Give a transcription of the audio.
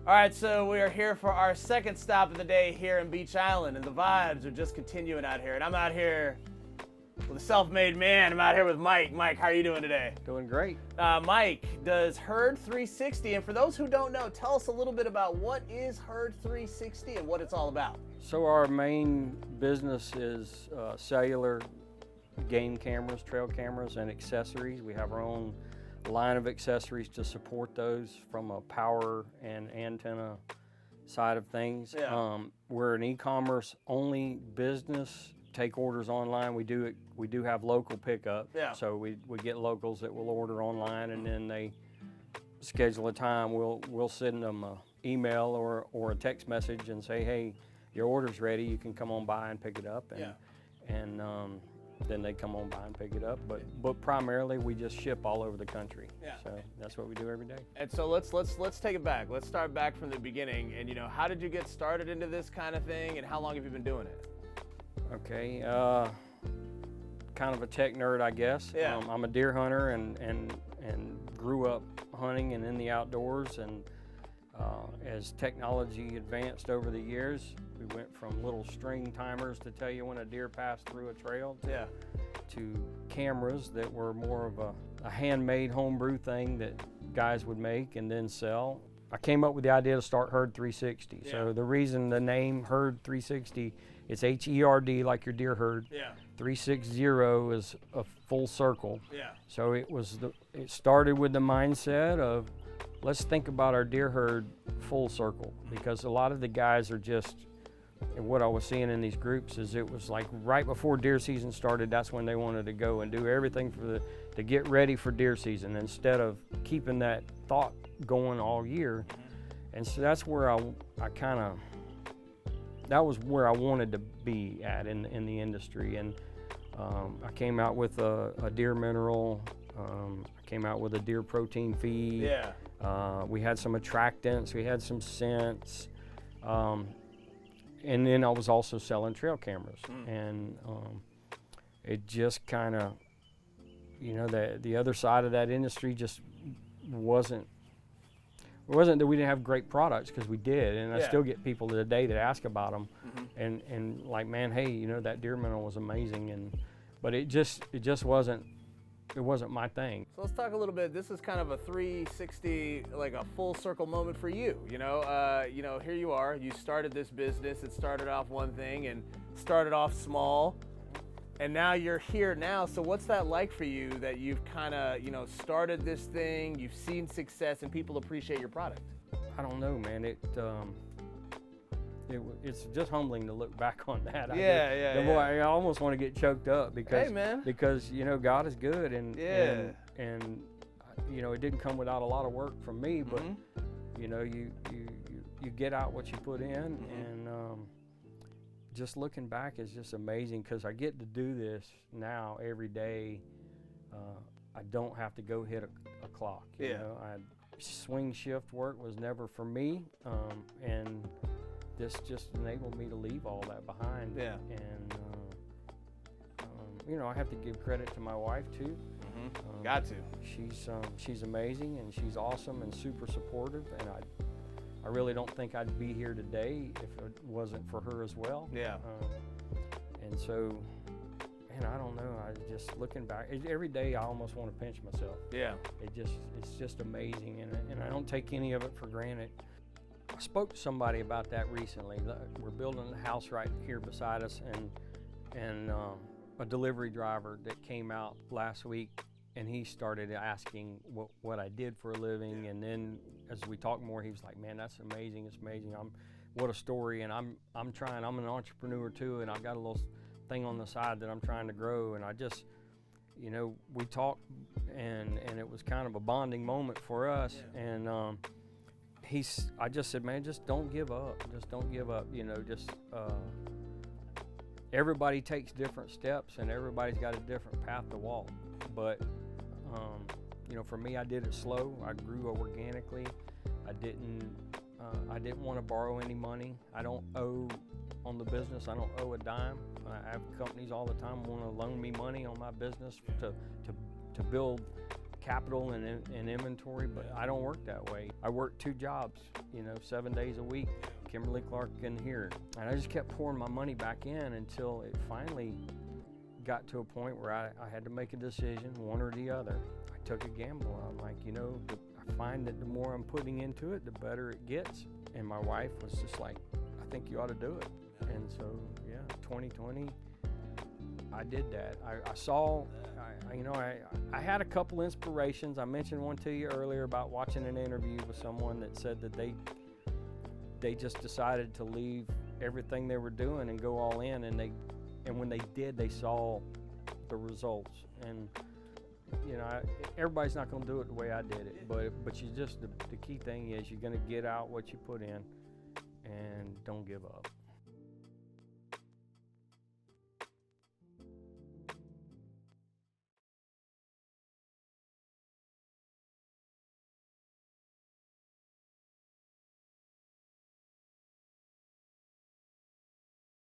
All right, so we are here for our second stop of the day here in Beech Island, and the vibes are just continuing out here. And I'm out here with a self-made man. I'm out here with Mike. Mike, how are you doing today? Doing great. Mike does Herd 360, and for those who don't know, tell us a little bit about what is Herd 360 and what it's all about. So our main business is cellular game cameras, trail cameras, and accessories. We have our own line of accessories to support those from a power and antenna side of things. Yeah. We're an e-commerce only business. Take orders online. We do have local pickup. Yeah. So we get locals that will order online, and then they schedule a time. We'll send them an email or a text message and say, hey, your order's ready. You can come on by and pick it up. And, Yeah. and then they come on by and pick it up. But primarily we just ship all over the country. Yeah. So that's what we do every day. And so let's take it back. Let's start back from the beginning. And how did you get started into this kind of thing, and how long have you been doing it? Okay, kind of a tech nerd, I guess. Yeah. I'm a deer hunter and grew up hunting and in the outdoors. And as technology advanced over the years, we went from little string timers to tell you when a deer passed through a trail to cameras that were more of a handmade homebrew thing that guys would make and then sell. I came up with the idea to start Herd 360. Yeah. So the reason the name Herd 360, it's H-E-R-D like your deer herd. Yeah. 360 is a full circle. Yeah. So it started with the mindset of let's think about our deer herd full circle, because a lot of the guys are just, and what I was seeing in these groups is it was like right before deer season started, that's when they wanted to go and do everything to get ready for deer season instead of keeping that thought going all year. And so that's where that was where I wanted to be at in the industry. And I came out with a deer mineral, I came out with a deer protein feed. Yeah. We had some attractants, we had some scents, and then I was also selling trail cameras. And it just kind of, the other side of that industry just wasn't that we didn't have great products, because we did, and I still get people today that ask about them, and like, man, hey, that deer mineral was amazing, but it just wasn't my thing. So let's talk a little bit. This is kind of a 360, like a full circle moment for you. Here you are. You started this business. It started off one thing and started off small, and now you're here now. So what's that like for you, that you've kind of, started this thing, you've seen success, and people appreciate your product? I don't know, man. It's just humbling to look back on that. I almost want to get choked up because, hey, man. Because God is good, and it didn't come without a lot of work from me, but you get out what you put in, and just looking back is just amazing, because I get to do this now every day. I don't have to go hit a clock. Swing shift work was never for me, and this just enabled me to leave all that behind. Yeah. And I have to give credit to my wife too. Got to. She's amazing, and she's awesome and super supportive, and I really don't think I'd be here today if it wasn't for her as well. Yeah. And so, man, I don't know. I just looking back every day, I almost want to pinch myself. Yeah. It's just amazing, and I don't take any of it for granted. I spoke to somebody about that recently. We're building a house right here beside us, and a delivery driver that came out last week, and he started asking what I did for a living. And then as we talked more, he was like, man, that's amazing. It's amazing. What a story. And I'm an entrepreneur too, and I've got a little thing on the side that I'm trying to grow. And I just, we talked, and it was kind of a bonding moment for us. Yeah. And I just said, man, just don't give up. Just don't give up. Everybody takes different steps, and everybody's got a different path to walk. But, for me, I did it slow. I grew organically. I didn't want to borrow any money. I don't owe on the business. I don't owe a dime. I have companies all the time want to loan me money on my business to build capital and inventory, but I don't work that way. I work 2 jobs, 7 days a week, Kimberly-Clark and here. And I just kept pouring my money back in until it finally got to a point where I had to make a decision, one or the other. I took a gamble. I'm like, I find that the more I'm putting into it, the better it gets. And my wife was just like, I think you ought to do it. And so, 2020, I did that. I had a couple inspirations. I mentioned one to you earlier about watching an interview with someone that said that they just decided to leave everything they were doing and go all in, and when they did, they saw the results. And everybody's not going to do it the way I did it, but you just the key thing is you're going to get out what you put in, and don't give up.